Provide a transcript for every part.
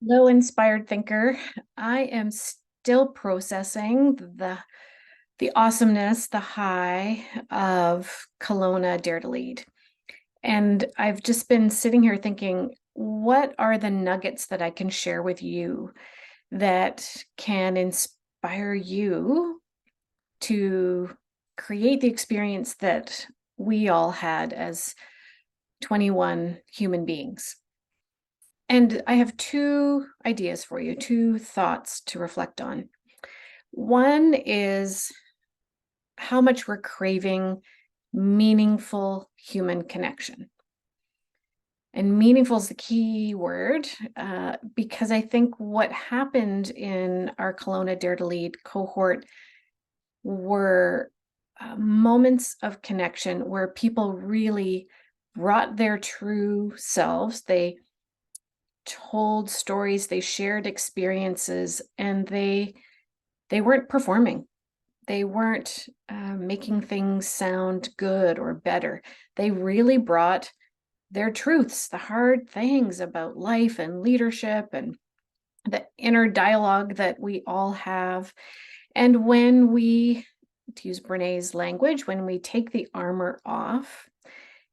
Hello, inspired thinker. I am still processing the awesomeness, the high of Kelowna Dare to Lead. And I've just been sitting here thinking, what are the nuggets that I can share with you that can inspire you to create the experience that we all had as 21 human beings? And I have two ideas for you, two thoughts to reflect on. One is how much we're craving meaningful human connection. And meaningful is the key word because I think what happened in our Kelowna Dare to Lead cohort were moments of connection where people really brought their true selves. They told stories, they shared experiences, and they weren't performing. They weren't making things sound good or better. They really brought their truths, the hard things about life and leadership and the inner dialogue that we all have. And when we, to use Brené's language, when we take the armor off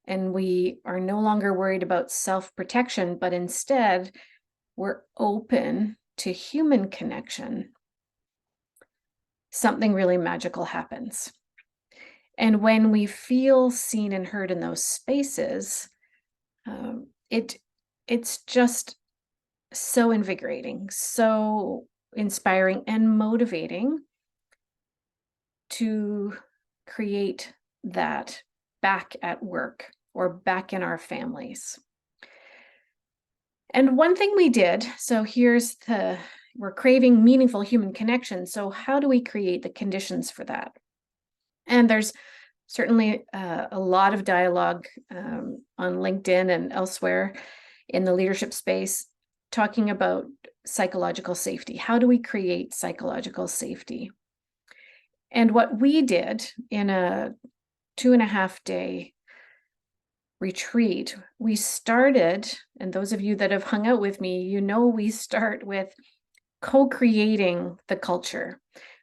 and we are no longer worried about self-protection, but instead we're open to human connection, something really magical happens. And when we feel seen and heard in those spaces, um, it it's just so invigorating, so inspiring and motivating to create that back at work or back in our families. And one thing we did, so we're craving meaningful human connection. So how do we create the conditions for that? And there's certainly a lot of dialogue on LinkedIn and elsewhere in the leadership space talking about psychological safety. How do we create psychological safety? And what we did in a 2.5 day retreat, we started, and those of you that have hung out with me, you know, we start with co-creating the culture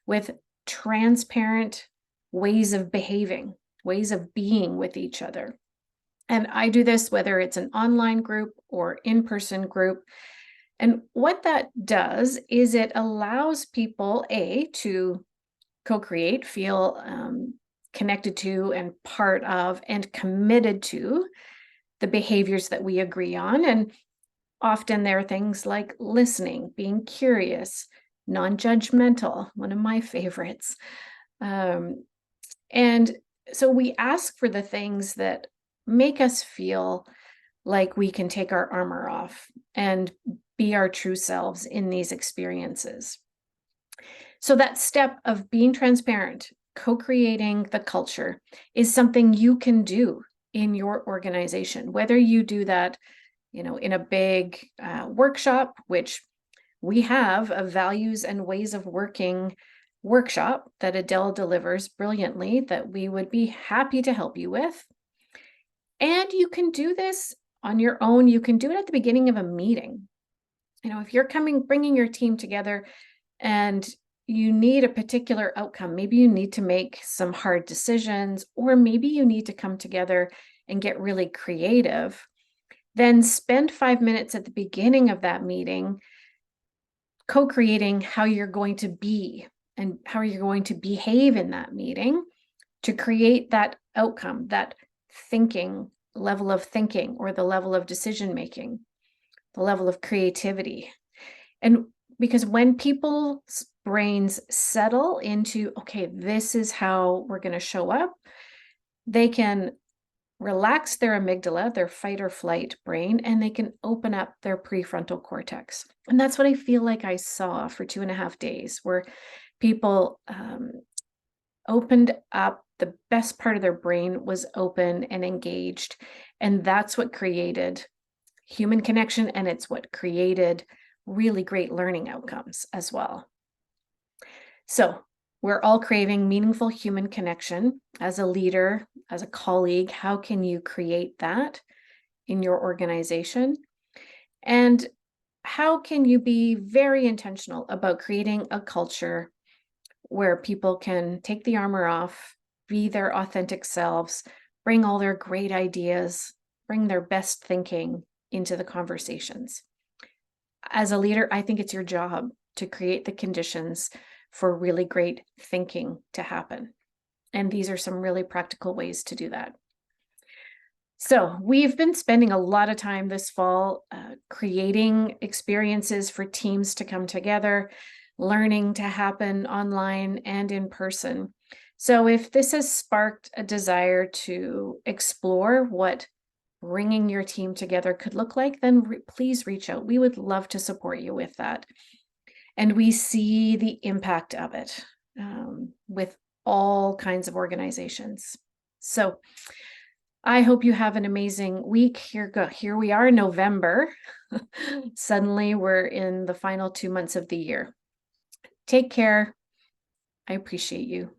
with transparent ways of behaving, ways of being with each other. And I do this whether it's an online group or in-person group. And what that does is it allows people, to co-create, feel connected to and part of and committed to the behaviors that we agree on. And often there are things like listening, being curious, non-judgmental, one of my favorites. And so we ask for the things that make us feel like we can take our armor off and be our true selves in these experiences. So that step of being transparent, co-creating the culture is something you can do in your organization, whether you do that, in a big workshop, which we have a values and ways of working workshop that Adele delivers brilliantly that we would be happy to help you with. And you can do this on your own. You can do it at the beginning of a meeting. If you're bringing your team together and you need a particular outcome, maybe you need to make some hard decisions, or maybe you need to come together and get really creative, then spend 5 minutes at the beginning of that meeting co-creating how you're going to be and how you're going to behave in that meeting to create that outcome, that level of thinking, or the level of decision making, the level of creativity. And because when people's brains settle into, okay, this is how we're going to show up, they can relax their amygdala, their fight or flight brain, and they can open up their prefrontal cortex. And that's what I feel like I saw for 2.5 days, where people opened up. The best part of their brain was open and engaged. And that's what created human connection. And it's what created really great learning outcomes as well. So we're all craving meaningful human connection. As a leader, as a colleague, how can you create that in your organization? And how can you be very intentional about creating a culture where people can take the armor off, be their authentic selves, bring all their great ideas, bring their best thinking into the conversations? As a leader, I think it's your job to create the conditions for really great thinking to happen. And these are some really practical ways to do that. So, we've been spending a lot of time this fall creating experiences for teams to come together, learning to happen online and in person. So, if this has sparked a desire to explore what bringing your team together could look like, then please reach out. We would love to support you with that. And we see the impact of it with all kinds of organizations. So, I hope you have an amazing week. Here we are in November. Suddenly we're in the final 2 months of the year. Take care. I appreciate you.